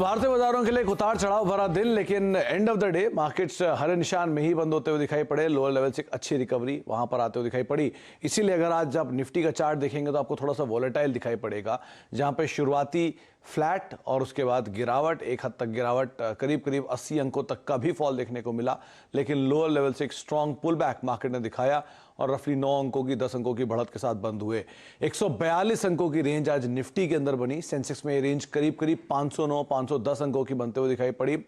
भारतीय बाजारों के लिए एक उतार चढ़ाव भरा दिन, लेकिन end of the day markets हरे निशान में ही बंद होते हुए दिखाई पड़े। लोअर लेवल से एक अच्छी रिकवरी वहां पर आते हुए दिखाई पड़ी। इसीलिए अगर आज आप निफ्टी का चार्ट देखेंगे तो आपको थोड़ा सा वॉलेटाइल दिखाई पड़ेगा, जहां पे शुरुआती फ्लैट और उसके बाद गिरावट, एक हद तक गिरावट, करीब करीब 80 अंकों तक का भी फॉल देखने को मिला। लेकिन लोअर लेवल से एक स्ट्रांग पुल बैक मार्केट ने दिखाया और रफली 9 अंकों की 10 अंकों की बढ़त के साथ बंद हुए। 142 अंकों की रेंज आज निफ्टी के अंदर बनी। सेंसेक्स में रेंज करीब करीब 509 510 अंकों की बनते हुए दिखाई पड़ी।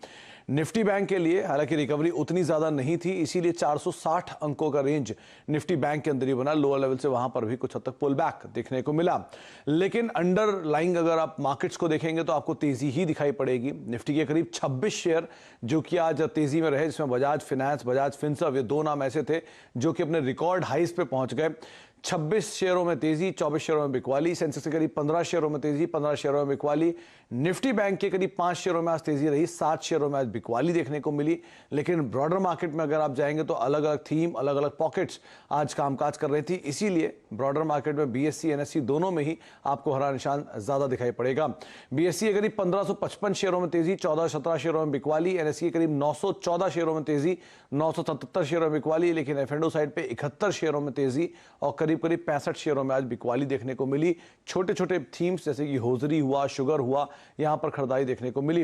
निफ्टी बैंक के लिए हालांकि रिकवरी उतनी ज्यादा नहीं थी, इसीलिए 460 अंकों का रेंज निफ्टी बैंक के अंदर ही बना। लोअर लेवल से वहां पर भी कुछ हद तक पुल बैक देखने को मिला। लेकिन अंडरलाइंग अगर आप मार्केट्स को देखेंगे तो आपको तेजी ही दिखाई पड़ेगी। निफ्टी के करीब 26 शेयर जो कि आज तेजी में रहे, जिसमें बजाज फाइनेंस, बजाज फिनसर्व, ये दो नाम ऐसे थे जो कि अपने रिकॉर्ड हाइस पे पहुंच गए। 26 शेयरों में तेजी, 24 शेयरों में बिकवाली। सेंसेक्स के करीब 15 शेयरों में तेजी, 15 शेयरों में बिकवाली। निफ्टी बैंक के करीब 5 शेयरों में आज तेजी रही, 7 शेयरों में आज बिकवाली देखने को मिली। लेकिन ब्रॉडर मार्केट में अगर आप जाएंगे तो अलग अलग थीम, अलग अलग पॉकेट्स आज कामकाज कर रही थी। इसीलिए ब्रॉडर मार्केट में बीएससी एनएससी दोनों में ही आपको हरा निशान ज्यादा दिखाई पड़ेगा। बीएससी के करीब 1555 शेयरों में तेजी, 14-17 शेयरों में बिकवाली। एनएससी के करीब 914 शेयरों में तेजी, 977 शेयरों में बिकवाली। लेकिन एफएनडो साइड पे 71 शेयरों में तेजी और करीब 65 शेयरों में आज बिकवाली देखने को मिली। छोटे छोटे थीम्स जैसे कि होजरी हुआ, शुगर हुआ, यहां पर खरीदारी देखने को मिली।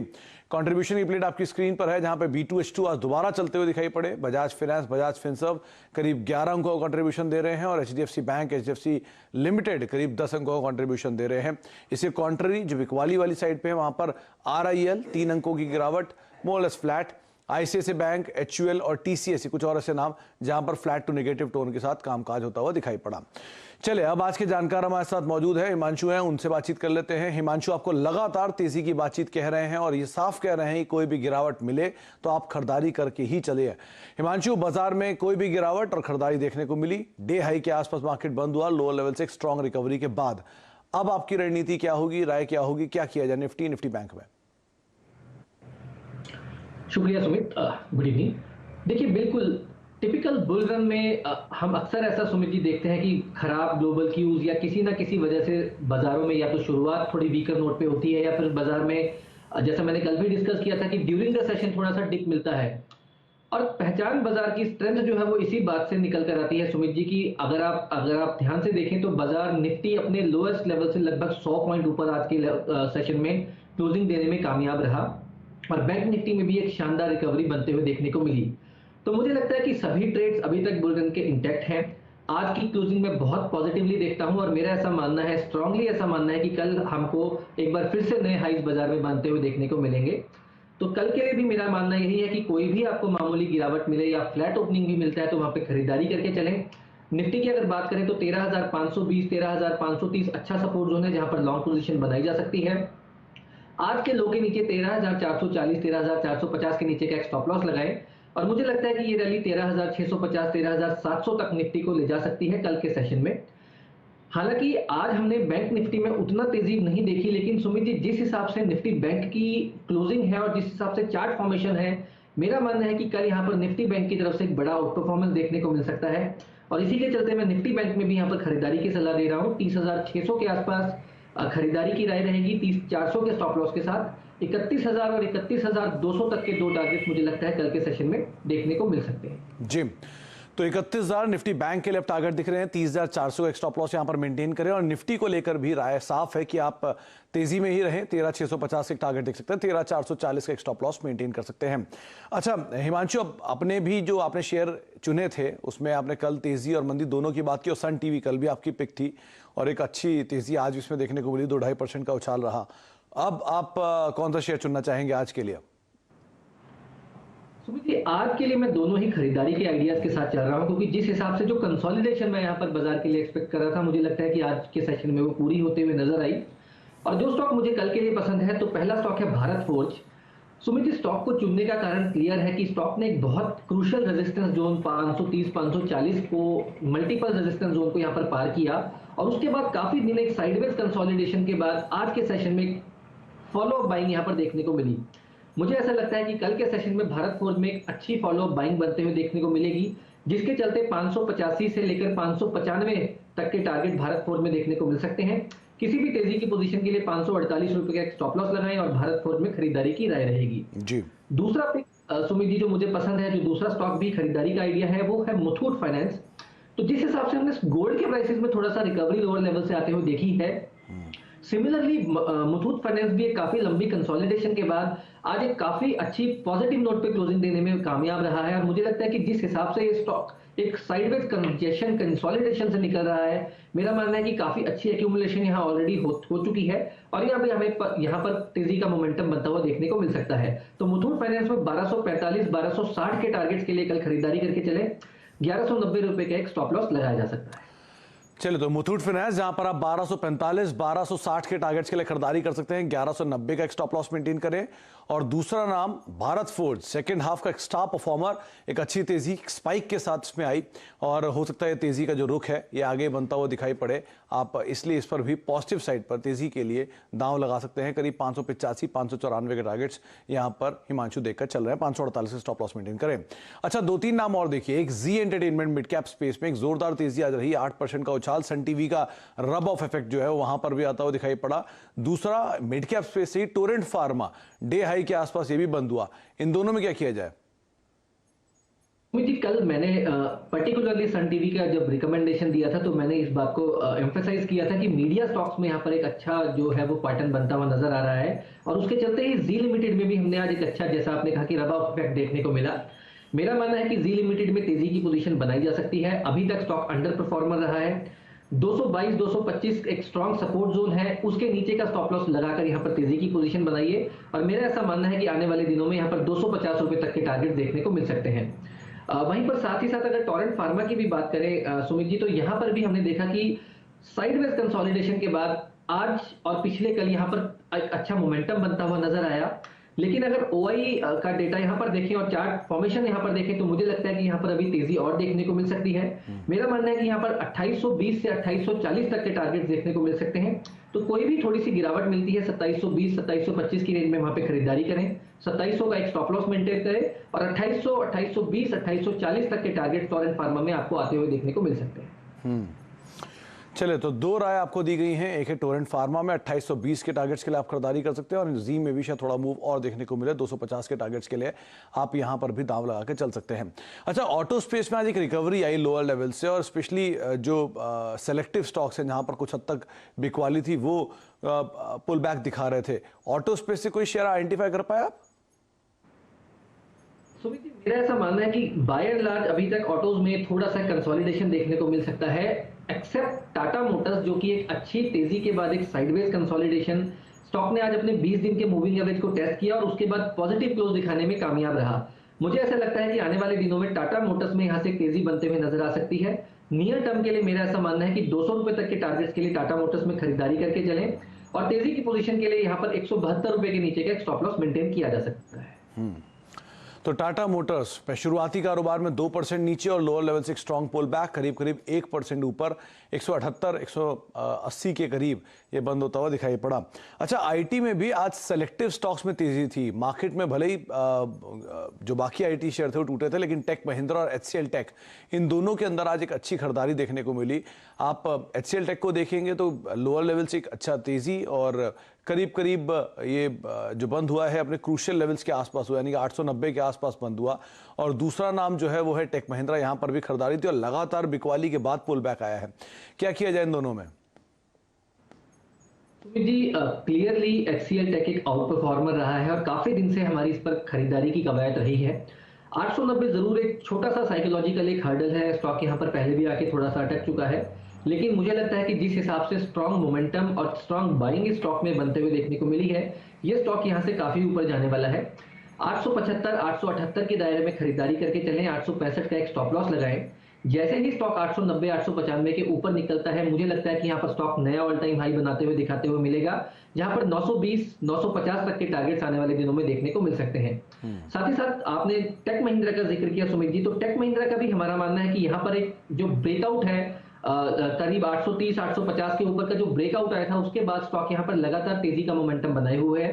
कंट्रीब्यूशन की प्लेट आपकी स्क्रीन पर है, जहां पे B2H2 आज दोबारा चलते हुए दिखाई पड़े। बजाज फाइनेंस, बजाज फिनसर्व करीब 11 अंकों का कंट्रीब्यूशन दे रहे हैं और एचडीएफसी बैंक, एचडीएफसी लिमिटेड करीब 10 अंकों का कंट्रीब्यूशन दे रहे हैं। इससे कॉन्ट्ररी जो बिकवाली वाली साइड पे है वहां पर RIL 3 अंकों की गिरावट, मोरलेस फ्लैट। आईसीआईसीआई बैंक, HUL और TCS, कुछ और ऐसे नाम जहां पर फ्लैट टू नेगेटिव टोन के साथ कामकाज होता हुआ दिखाई पड़ा। चले अब आज के जानकार हमारे साथ मौजूद है, हिमांशु हैं, उनसे बातचीत कर लेते हैं। हिमांशु, आपको लगातार तेजी की बातचीत कह रहे हैं और ये साफ कह रहे हैं कि कोई भी गिरावट मिले तो आप खरीदारी करके ही चले। हिमांशु, बाजार में कोई भी गिरावट और खरीदारी देखने को मिली। डे हाई के आसपास मार्केट बंद हुआ लोअर लेवल से एक स्ट्रॉन्ग रिकवरी के बाद। अब आपकी रणनीति क्या होगी, राय क्या होगी, क्या किया जाए निफ्टी बैंक में? शुक्रिया सुमित, गुड इवनिंग। देखिए, बिल्कुल टिपिकल बुल रन में हम अक्सर ऐसा सुमित जी देखते हैं कि खराब ग्लोबल क्यूज या किसी ना किसी वजह से बाजारों में या तो शुरुआत थोड़ी वीकर नोट पे होती है या फिर बाजार में, जैसा मैंने कल भी डिस्कस किया था कि ड्यूरिंग द सेशन थोड़ा सा डिप मिलता है। और पहचान बाजार की स्ट्रेंथ जो है वो इसी बात से निकल कर आती है सुमित जी की अगर आप ध्यान से देखें तो बाजार निफ्टी अपने लोएस्ट लेवल से लगभग 100 पॉइंट ऊपर आज के सेशन में क्लोजिंग देने में कामयाब रहा और बैंक निफ्टी में भी एक शानदार रिकवरी बनते हुए देखने को मिली। तो मुझे लगता है कि सभी ट्रेड्स अभी तक बुल रन के इंटैक्ट हैं। आज की क्लोजिंग में बहुत पॉजिटिवली देखता हूं और मेरा ऐसा मानना है, स्ट्रांगली ऐसा मानना है कि कल हमको एक बार फिर से नए हाइज बाजार में बनते हुए देखने को मिलेंगे। तो कल के लिए भी मेरा मानना यही है कि कोई भी आपको मामूली गिरावट मिले या फ्लैट ओपनिंग भी मिलता है तो वहां पे खरीदारी करके चलें। निफ्टी की अगर बात करें तो 13,520 13,530 अच्छा सपोर्ट जोन है जहां पर लॉन्ग पोजीशन बनाई जा सकती है। आज के लो के नीचे 13,440 13,450 के नीचे का एक स्टॉप लॉस लगाएं और मुझे लगता है कि ये रैली 13,650 13,700 तक निफ्टी को ले जा सकती है कल के सेशन में। हालांकि आज हमने बैंक निफ्टी में उतना तेजी नहीं देखी, लेकिन सुमित जी जिस हिसाब से निफ्टी बैंक की क्लोजिंग है और जिस हिसाब से चार्ट फॉर्मेशन है, मेरा मानना है कि कल यहाँ पर निफ्टी बैंक की तरफ से एक बड़ा आउट परफॉर्मेंस देखने को मिल सकता है और इसी के चलते मैं निफ्टी बैंक में भी यहाँ पर खरीदारी की सलाह दे रहा हूँ। 30,600 के आसपास खरीदारी की राय रहेगी, 30,400 के स्टॉप लॉस के साथ। 31,000 और 31,200 तक के दो टारगेट मुझे लगता है कल के सेशन में देखने को मिल सकते हैं जी। तो 31,000 निफ्टी बैंक के लिए टारगेट दिख रहे हैं, 30,400 का स्टॉप लॉस यहां पर मेंटेन करें और निफ्टी को लेकर भी राय साफ है कि आप तेजी में ही रहें। 13,650 एक टारगेट दिख सकते हैं, 13,440 का एक स्टॉप लॉस मेंटेन कर सकते हैं। अच्छा हिमांशु, अब अपने भी जो आपने शेयर चुने थे उसमें आपने कल तेजी और मंदी दोनों की बात की और सन टीवी कल भी आपकी पिक थी और एक अच्छी तेजी आज इसमें देखने को मिली, 2-2.5% का उछाल रहा। अब आप कौन सा शेयर चुनना चाहेंगे आज के लिए? सुमित जी, आज के लिए मैं दोनों ही खरीदारी के आइडियाज के साथ चल रहा हूं क्योंकि जिस हिसाब से जो कंसोलिडेशन मैं यहां पर बाजार के लिए एक्सपेक्ट कर रहा था, मुझे लगता है कि आज के सेशन में वो पूरी होते हुए नजर आई। और जो स्टॉक मुझे कल के लिए पसंद है तो पहला स्टॉक है भारत फोर्ज। सुमित जी, स्टॉक को चुनने का कारण क्लियर है कि स्टॉक ने एक बहुत क्रूशियल रेजिस्टेंस जोन 530-540 को, मल्टीपल रेजिस्टेंस जोन को यहां पर पार किया और उसके बाद काफी दिन एक साइडवेज कंसोलिडेशन के बाद आज के सेशन में फॉलो अप बाइंग यहां पर देखने को मिली। मुझे ऐसा लगता है कि कल के सेशन में भारत फोर्ज में एक अच्छी फॉलो अप बाइंग बनते हुए देखने को मिलेगी। जिसके चलते 585 से लेकर 595 तक के टारगेट भारत फोर्ज में देखने को मिल सकते हैं। किसी भी तेजी की पोजीशन के लिए 548 रुपए का एक स्टॉप लॉस लगाएं और भारत फोर्ज में खरीदारी की राय रहेगी। जी। दूसरा पिक सुमित जी जो मुझे पसंद है, जो दूसरा स्टॉक भी खरीदारी का आइडिया है, वो है मुथूट फाइनेंस। तो जिस हिसाब से हमने गोल्ड के प्राइसेस में थोड़ा सा रिकवरी लोअर लेवल से आते हुए देखी है, सिमिलरली मुथूट फाइनेंस भी एक काफी लंबी कंसोलिडेशन के बाद आज एक काफी अच्छी पॉजिटिव नोट पे क्लोजिंग देने में कामयाब रहा है। और मुझे लगता है कि जिस हिसाब से ये स्टॉक एक साइडवेज कंसोलिडेशन से निकल रहा है, मेरा मानना है कि काफी अच्छी एक्यूमुलेशन यहाँ ऑलरेडी हो चुकी है और यहाँ पे हमें यहाँ पर तेजी का मोमेंटम बनता हुआ देखने को मिल सकता है। तो मुथूट फाइनेंस में 1245 1260 के टारगेट्स के लिए कल खरीदारी करके चले, 1190 रुपए का एक स्टॉप लॉस लगाया जा सकता है। चलिए, तो मुथूट फाइनेंस जहां पर आप 1245 1260 के टारगेट्स के लिए खरीदारी कर सकते हैं, 1190 का एक स्टॉप लॉस मेंटेन करें। और दूसरा नाम भारत फोर्ज, सेकंड हाफ का एक स्टार परफॉर्मर, एक अच्छी तेजी स्पाइक के साथ इसमें आई और हो सकता है तेजी का जो रुख है ये आगे बनता हुआ दिखाई पड़े। आप इसलिए इस पर भी पॉजिटिव साइड पर तेजी के लिए दांव लगा सकते हैं। करीब 585 594 के टारगेट्स यहां पर हिमांशु देखकर चल रहे हैं। 548 से स्टॉप लॉस मेंटेन करें। अच्छा, 2-3 नाम और देखिए। एक जी एंटरटेनमेंट मिड कैप स्पेस में एक जोरदार तेजी आ रही है, 8% का उछाल। सन टीवी का रब ऑफ इफेक्ट जो है वहां पर भी आता हुआ दिखाई पड़ा। दूसरा मिड कैप स्पेस से टोरेंट फार्मा डे हाई के आसपास ये भी बंद हुआ। इन दोनों में क्या किया जाए? जी, कल मैंने पर्टिकुलरली सन टीवी का जब रिकमेंडेशन दिया था तो मैंने इस बात को एम्फेसाइज किया था कि मीडिया स्टॉक्स में यहाँ पर एक अच्छा जो है वो पैटर्न बनता हुआ नजर आ रहा है और उसके चलते ही जी लिमिटेड में भी हमने आज एक अच्छा, जैसा आपने कहा कि रब ऑफ इफेक्ट देखने को मिला। मेरा मानना है कि जी लिमिटेड में तेजी की पोजीशन बनाई जा सकती है। अभी तक स्टॉक अंडर परफॉर्मर रहा है। 222 225 एक स्ट्रॉन्ग सपोर्ट जोन है, उसके नीचे का स्टॉप लॉस लगाकर यहाँ पर तेजी की पोजीशन बनाइए और मेरा ऐसा मानना है कि आने वाले दिनों में यहाँ पर 250 रुपए तक के टारगेट देखने को मिल सकते हैं। वहीं पर साथ ही साथ अगर टोरेंट फार्मा की भी बात करें सुमित जी, तो यहाँ पर भी हमने देखा कि साइडवेज कंसोलिडेशन के बाद आज और पिछले कल यहाँ पर एक अच्छा मोमेंटम बनता हुआ नजर आया। लेकिन अगर ओआई का डेटा यहाँ पर देखें और चार्ट फॉर्मेशन यहाँ पर देखें तो मुझे लगता है कि यहाँ पर अभी तेजी और देखने को मिल सकती है। मेरा मानना है कि यहाँ पर 2820 से 2840 तक के टारगेट देखने को मिल सकते हैं। तो कोई भी थोड़ी सी गिरावट मिलती है 2720 2725 की रेंज में वहां पे खरीदारी करें, 2700 का एक स्टॉप लॉस मेंटेन करें और 2800 2820 2840 तक के टारगेट टोरेंट फार्मा में आपको आते हुए देखने को मिल सकते हैं। चलिए, तो 2 राय आपको दी गई हैं। एक है टोरेंट फार्मा में 2820 के टारगेट्स के लिए आप खरीदारी कर सकते हैं और जी में भी शायद थोड़ा मूव और देखने को मिले, 250 के टारगेट्स के लिए आप यहां पर भी दांव लगा के चल सकते हैं। अच्छा, ऑटो स्पेस में आज एक रिकवरी आई लोअर लेवल से और स्पेशली जो सेलेक्टिव स्टॉक्स हैं जहां पर कुछ हद तक बिकवाली थी वो पुल बैक दिखा रहे थे। ऑटो स्पेस से कोई शेयर आइडेंटिफाई कर पाए आप? सुमित जी, मेरा ऐसा मानना है कि बाय एंड लार्ज अभी तक ऑटोज में थोड़ा सा कंसोलिडेशन देखने को मिल सकता है, एक्सेप्ट टाटा मोटर्स जो कि एक अच्छी तेजी के बाद एक साइडवेज कंसोलिडेशन। स्टॉक ने आज अपने 20 दिन के मूविंग एवरेज को टेस्ट किया और उसके बाद पॉजिटिव क्लोज दिखाने में कामयाब रहा। मुझे ऐसा लगता है कि आने वाले दिनों में टाटा मोटर्स में यहां से तेजी बनते हुए नजर आ सकती है। नियर टर्म के लिए मेरा ऐसा मानना है कि 200 रुपए तक के टारगेट्स के लिए टाटा मोटर्स में खरीदारी करके चलें और तेजी की पोजीशन के लिए यहां पर 172 रुपए के नीचे का एक स्टॉप लॉस मेंटेन किया जा सकता है। तो टाटा मोटर्स पे शुरुआती कारोबार में 2% नीचे और लोअर लेवल से एक स्ट्रॉन्ग पुल बैक, करीब करीब 1% ऊपर 178 180 के करीब ये बंद होता हुआ दिखाई पड़ा। अच्छा, आईटी में भी आज सेलेक्टिव स्टॉक्स में तेजी थी। मार्केट में भले ही जो बाकी आईटी शेयर थे वो टूटे थे, लेकिन टेक महिंद्रा और एचसीएल टेक, इन दोनों के अंदर आज एक अच्छी खरीदारी देखने को मिली। आप एचसीएल टेक को देखेंगे तो लोअर लेवल से एक अच्छा तेजी और करीब करीब ये जो बंद हुआ है अपने क्रूशियल लेवल्स के आसपास हुआ, यानी कि 890 के आसपास बंद हुआ। और दूसरा नाम जो है वो है टेक महिंद्रा, यहां पर भी खरीदारी थी और लगातार बिकवाली के बाद पुल बैक आया है। क्या किया जाए इन दोनों में? जी, क्लियरली एचसीएल टेक एक आउट परफॉर्मर रहा है और काफी दिन से हमारी इस पर खरीदारी की कवायद रही है। 890 जरूर एक छोटा सा साइकोलॉजिकल एक हर्डल है, स्टॉक यहां पर पहले भी आके थोड़ा सा अटक चुका है, लेकिन मुझे लगता है कि जिस हिसाब से स्ट्रॉन्ग मोमेंटम और स्ट्रॉन्ग बाइंग स्टॉक में बनते हुए देखने को मिली है, ये स्टॉक यहां से काफी ऊपर जाने वाला है। 875 878 के दायरे में खरीदारी करके चलें, 865 का एक स्टॉप लॉस लगाएं। जैसे ही स्टॉक 890 895 के ऊपर निकलता है, मुझे लगता है कि यहाँ पर स्टॉक नया ऑल टाइम हाई बनाते हुए दिखाते हुए मिलेगा, जहां पर 920 950 तक के टारगेट्स आने वाले दिनों में देखने को मिल सकते हैं। साथ ही साथ आपने टेक महिंद्रा का जिक्र किया सुमित जी, तो टेक महिंद्रा का भी हमारा मानना है कि यहाँ पर एक जो ब्रेकआउट है करीब 830 850 के ऊपर का जो ब्रेकआउट आया था, उसके बाद स्टॉक यहाँ पर लगातार तेजी का मोमेंटम बनाए हुए है।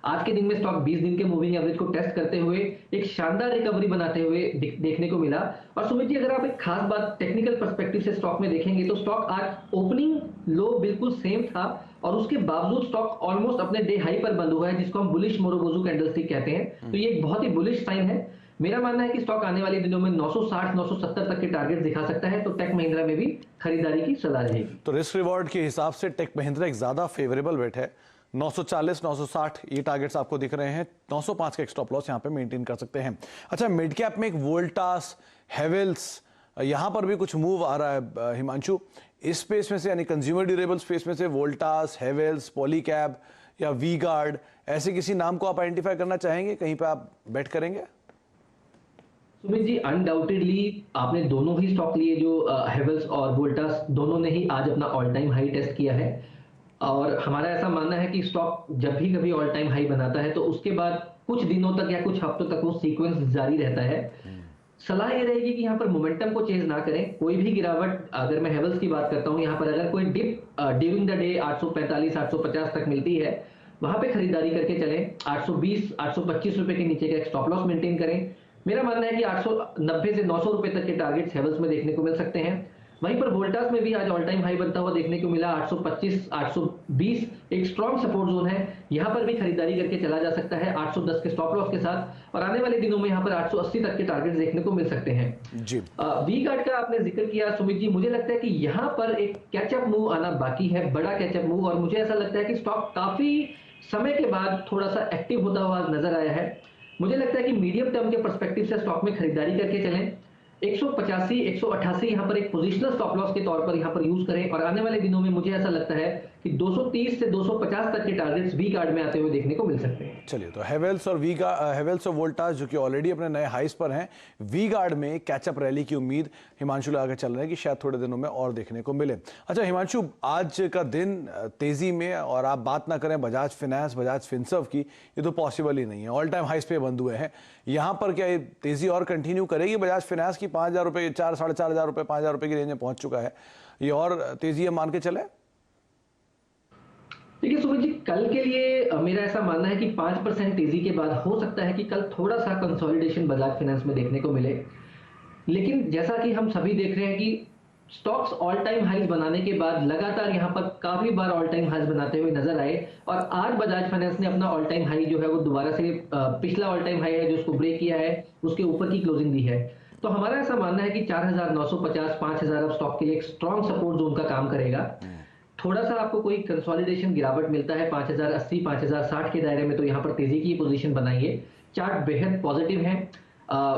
आज के दिन में स्टॉक 20 दिन के मूविंग एवरेज को टेस्ट करते हुए एक शानदार रिकवरी बनाते हुए देखने को मिला। और सुमित जी, अगर आप एक खास बात टेक्निकल पर्सपेक्टिव से स्टॉक में देखेंगे तो स्टॉक आज ओपनिंग लो बिल्कुल सेम था और उसके बावजूद स्टॉक ऑलमोस्ट अपने डे हाई पर बंद हुआ है, जिसको हम बुलिश मोरोगोजू कैंडलस्टिक कहते हैं। तो ये एक बहुत ही बुलिश साइन है। मेरा मानना है कि स्टॉक आने वाले दिनों में 960 970 तक के टारगेट दिखा सकता है, तो टेक महिंद्रा में भी खरीदारी की सलाह रहेगी। तो रिस्क रिवॉर्ड के हिसाब से टेक महिंद्रा एक ज्यादा फेवरेबल बेट है। 940 960 ये टारगेट्स आपको दिख रहे हैं। 905 का एक स्टॉप लॉस यहाँ पे मेंटेन कर सकते हैं। अच्छा, मिड कैप में एक वोल्टास, हेवेल्स, यहाँ पर भी कुछ मूव आ रहा है हिमांशु। इस स्पेस में से यानी कंज्यूमर ड्यूरेबल स्पेस में से वोल्टास, हेवेल्स, पॉलीकैब या वी गार्ड, ऐसे किसी नाम को आप आइडेंटिफाई करना चाहेंगे, कहीं पे आप बेट करेंगे? सुमित जी, अनडाउटेडली आपने दोनों ही स्टॉक लिए, जो हेवेल्स और वोल्टास दोनों ने ही आज अपना ऑल टाइम हाई टेस्ट किया है। और हमारा ऐसा मानना है कि स्टॉक जब भी कभी ऑल टाइम हाई बनाता है तो उसके बाद कुछ दिनों तक या कुछ हफ्तों तक वो सीक्वेंस जारी रहता है। सलाह ये रहेगी कि यहाँ पर मोमेंटम को चेंज ना करें। कोई भी गिरावट, अगर मैं हेवेल्स की बात करता हूँ, यहाँ पर अगर कोई डिप ड्यूरिंग द डे 845 850 तक मिलती है, वहां पे खरीदारी करके चलें। 820 825 रुपए के नीचे का एक स्टॉप लॉस मेंटेन करें। मेरा मानना है कि 890 से 900 रुपए तक के टारगेट्स हेवेल्स में देखने को मिल सकते हैं। वहीं पर वोल्टास में भी आज ऑल टाइम हाई बनता हुआ देखने को मिला। 825 820 एक स्ट्रॉन्ग सपोर्ट जोन है, यहां पर भी खरीदारी करके चला जा सकता है 810 के स्टॉप लॉस के साथ। और आने वाले दिनों में यहां पर 880 तक के टारगेट देखने को मिल सकते हैं जी। वी गार्ड का आपने जिक्र किया सुमित जी, मुझे लगता है कि यहां पर एक कैचअप मूव आना बाकी है, बड़ा कैचअप मूव। और मुझे ऐसा लगता है कि स्टॉक काफी समय के बाद थोड़ा सा एक्टिव होता हुआ नजर आया है। मुझे लगता है कि मीडियम टर्म के पर्सपेक्टिव से स्टॉक में खरीदारी करके चलें। 185 188 यहां पर एक पोजिशनल स्टॉप लॉस के तौर पर यहां पर यूज करें। और आने वाले दिनों में मुझे ऐसा लगता है कि 230 से 250 तक के टारगेट्स वी गार्ड में आते हुए देखने को मिल सकते हैं। चलिए, तो हेवेल्स और वोल्टास जो कि ऑलरेडी अपने नए हाइस पर हैं, वी गार्ड में कैचअप रैली की उम्मीद हिमांशु लगा के चल रहे हैं कि शायद थोड़े दिनों में और देखने को मिले। अच्छा हिमांशु, आज का दिन तेजी में, और आप बात ना करें बजाज फिनेंस, बजाज फिनसर्व की, ये तो पॉसिबल ही नहीं है। ऑल टाइम हाइस पे बंद हुए हैं। यहाँ पर क्या ये तेजी और कंटिन्यू करेगी? बजाज फिनेंस की 5,000 रुपए, 4 साढ़े 4,000 रुपए, 5,000 रुपए की रेंज में पहुंच चुका है। ये और तेजी हम मान के चले? देखिए सुमित जी, कल के लिए मेरा ऐसा मानना है कि 5% तेजी के बाद हो सकता है कि कल थोड़ा सा कंसोलिडेशन बजाज फाइनेंस में देखने को मिले। लेकिन जैसा कि हम सभी देख रहे हैं कि स्टॉक्स ऑल टाइम हाइज बनाने के बाद लगातार यहां पर काफी बार ऑल टाइम हाइज बनाते हुए नजर आए। और आज बजाज फाइनेंस ने अपना ऑल टाइम हाई जो है वो दोबारा से पिछला ऑल टाइम हाई है जो उसको ब्रेक किया है, उसके ऊपर की क्लोजिंग दी है। तो हमारा ऐसा मानना है कि 4,950 5,000 अब स्टॉक के लिए एक स्ट्रॉन्ग सपोर्ट जोन का काम करेगा। थोड़ा सा आपको कोई कंसोलिडेशन गिरावट मिलता है 5,080 5,060 के दायरे में, तो यहाँ पर तेजी की पोजीशन बनाइए। चार्ट बेहद पॉजिटिव है,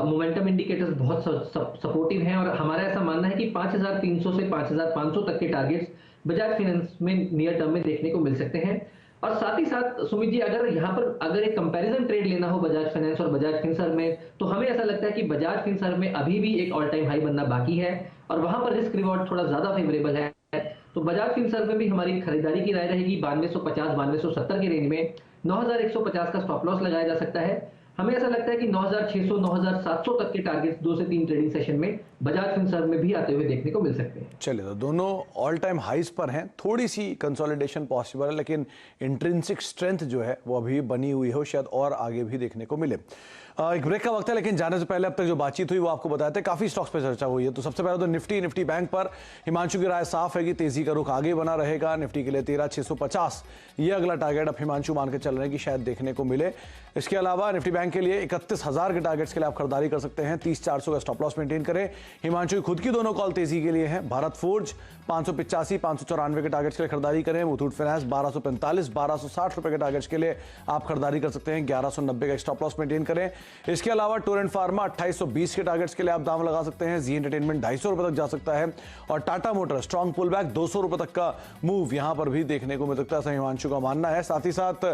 मोमेंटम इंडिकेटर्स बहुत सपोर्टिव हैं। और हमारा ऐसा मानना है कि 5,300 से 5,500 तक के टारगेट्स बजाज फाइनेंस में नियर टर्म में देखने को मिल सकते हैं। और साथ ही साथ सुमित जी, अगर एक कंपैरिजन ट्रेड लेना हो बजाज फाइनेंस और बजाज फिनसर्व में, तो हमें ऐसा लगता है कि बजाज फिनसर्व में अभी भी एक ऑल टाइम हाई बनना बाकी है और वहां पर रिस्क रिवॉर्ड थोड़ा ज्यादा फेवरेबल है। तो बजाज फिनसर्व में भी हमारी खरीदारी की राय रहेगी 9250 9270 के रेंज में। 9,150 का स्टॉप लॉस लगाया जा सकता है। हमें ऐसा लगता है कि 9,600 9,700 तक के टारगेट्स 2 से 3 ट्रेडिंग सेशन में बजाज फिनसर्व में भी आते हुए देखने को मिल सकते हैं। चलिए, तो दोनों ऑल टाइम हाइज पर हैं। थोड़ी सी कंसोलिडेशन पॉसिबल है, लेकिन इंट्रिंसिक स्ट्रेंथ जो है वो अभी बनी हुई है, शायद और आगे भी देखने को मिले। एक ब्रेक का वक्त है, लेकिन जाने से पहले अब तक जो बातचीत हुई वो आपको बताए थे। काफी स्टॉक्स पे चर्चा हुई है। तो सबसे पहले तो निफ्टी बैंक पर हिमांशु की राय साफ है कि तेजी का रुख आगे बना रहेगा। निफ्टी के लिए 13,650 ये अगला टारगेट अब हिमांशु मान के चल रहे हैं कि शायद देखने को मिले। इसके अलावा निफ्टी बैंक के लिए 31,000 के टारगेट्स के लिए आप खरीदारी कर सकते हैं। 30,400 का स्टॉप लॉस मेंटेन करें। हिमांशु की खुद की दोनों कॉल तेजी के लिए हैं। भारत फोर्ज 585 594 के टारगेट्स के लिए खरीदारी करें। मुथूट फाइनेंस 1245 1260 रुपए के टारगेट्स के लिए आप खरीदारी कर सकते हैं। 1190 का स्टॉप लॉस मेंटेन करें। इसके अलावा टोरेंट फार्मा 2820 के टारगेट्स के लिए आप दाम लगा सकते हैं। जी एंटरटेनमेंट 250 रुपए तक जा सकता है। और Tata motor strong pull back 200 रुपए तक का मूव यहां पर भी देखने को मिल सकता है, ऐसा हिमांशु का मानना है। साथ ही साथ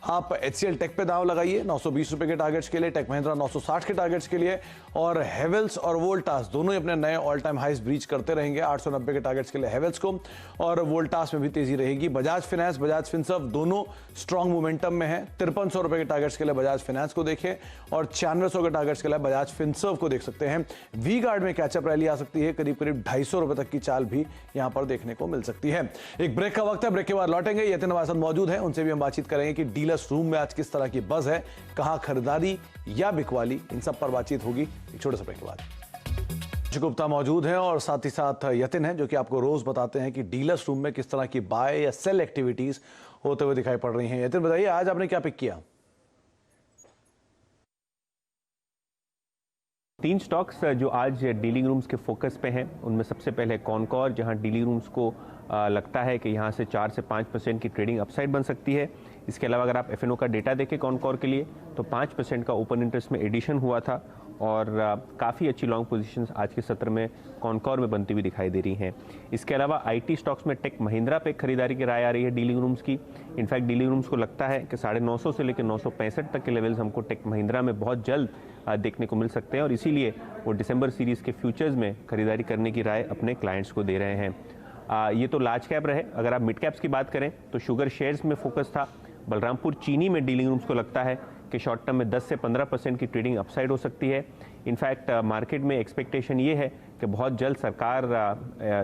आप HCL टेक पे दाम लगाइए 920 रुपए के टारगेट्स के लिए, टेक महिंद्रा 960 के टारगेट्स के लिए। और हेवेल्स और वोल्टास दोनों ही अपने नए ऑल टाइम हाइज ब्रीच करते रहेंगे। 890 के टारगेट्स के लिए हेवेल्स को, और वोल्टास में भी तेजी रहेगी। बजाज फाइनेंस बजाज फिनसर्व दोनों स्ट्रॉन्ग मोमेंटम में है। 5300 रुपए के टारगेट्स के लिए बजाज फाइनेंस को देखें और और 9600 के टारगेट्स के लिए बजाज फिनसर्व को देख सकते हैं। वी गार्ड में कैचअप रैली आ सकती है, करीब करीब 250 रुपए तक की चाल भी यहां पर देखने को मिल सकती है। एक ब्रेक का वक्त है, ब्रेक के बाद लौटेंगे। यतिन हमारे साथ मौजूद है, उनसे भी हम बातचीत करेंगे कि डीलर्स रूम में आज किस तरह की बज़ है, कहां खरीदारी या बिकवाली, इन सब पर बातचीत होगी एक छोटे से ब्रेक के बाद। गुप्ता मौजूद हैं और साथ ही साथ यतिन हैं, जो कि आपको रोज बताते हैं कि डीलर्स रूम में किस तरह की बाय या सेल एक्टिविटीज होते हुए दिखाई पड़ रही हैं। यतिन बताइए, आज आपने क्या पिक किया? 3 स्टॉक्स जो आज डीलिंग रूम्स के फोकस पे हैं, उनमें सबसे पहले कॉनकॉर, जहां डीलिंग रूम्स को लगता है कि यहां से 4 से 5% की ट्रेडिंग अपसाइड बन सकती है। इसके अलावा अगर आप एफएनओ का डेटा देखें कॉनकॉर के लिए, तो 5% का ओपन इंटरेस्ट में एडिशन हुआ था और काफ़ी अच्छी लॉन्ग पोजीशंस आज के सत्र में कॉनकॉर में बनती हुई दिखाई दे रही हैं। इसके अलावा आईटी स्टॉक्स में टेक महिंद्रा पे खरीदारी की राय आ रही है डीलिंग रूम्स की। इनफैक्ट डीलिंग रूम्स को लगता है कि 950 से लेकर 965 तक के लेवल्स हमको टेक महिंद्रा में बहुत जल्द देखने को मिल सकते हैं और इसीलिए वो दिसंबर सीरीज़ के फ्यूचर्स में खरीदारी करने की राय अपने क्लाइंट्स को दे रहे हैं। ये तो लार्ज कैप रहे। अगर आप मिड कैप्स की बात करें तो शुगर शेयर्स में फोकस था। बलरामपुर चीनी में डीलिंग रूम्स को लगता है कि शॉर्ट टर्म में 10 से 15% की ट्रेडिंग अपसाइड हो सकती है। इनफैक्ट मार्केट में एक्सपेक्टेशन ये है कि बहुत जल्द सरकार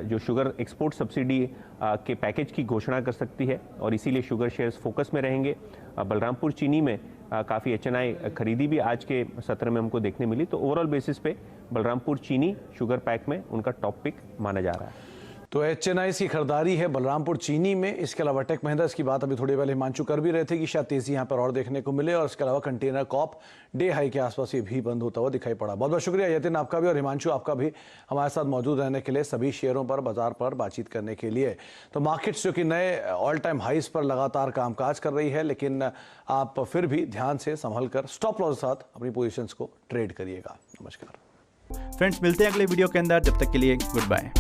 जो शुगर एक्सपोर्ट सब्सिडी के पैकेज की घोषणा कर सकती है और इसीलिए शुगर शेयर्स फोकस में रहेंगे। बलरामपुर चीनी में काफ़ी एचएनआई खरीदी भी आज के सत्र में हमको देखने मिली, तो ओवरऑल बेसिस पे बलरामपुर चीनी शुगर पैक में उनका टॉप पिक माना जा रहा है। तो एचएनआई की खरीदारी है बलरामपुर चीनी में। इसके अलावा टेक महिंद्रा की बात अभी थोड़ी पहले हिमांशु कर भी रहे थे कि शायद तेजी यहां पर और देखने को मिले। और इसके अलावा कंटेनर कॉप डे हाई के आसपास ये भी बंद होता हुआ दिखाई पड़ा। बहुत बहुत शुक्रिया यतिन आपका भी और हिमांशु आपका भी हमारे साथ मौजूद रहने के लिए, सभी शेयरों पर बाजार पर बातचीत करने के लिए। तो मार्केट्स जो कि नए ऑल टाइम हाइस पर लगातार कामकाज कर रही है, लेकिन आप फिर भी ध्यान से संभल कर स्टॉप लॉस के साथ अपनी पोजिशंस को ट्रेड करिएगा। नमस्कार फ्रेंड्स, मिलते हैं अगले वीडियो के अंदर। जब तक के लिए गुड बाय।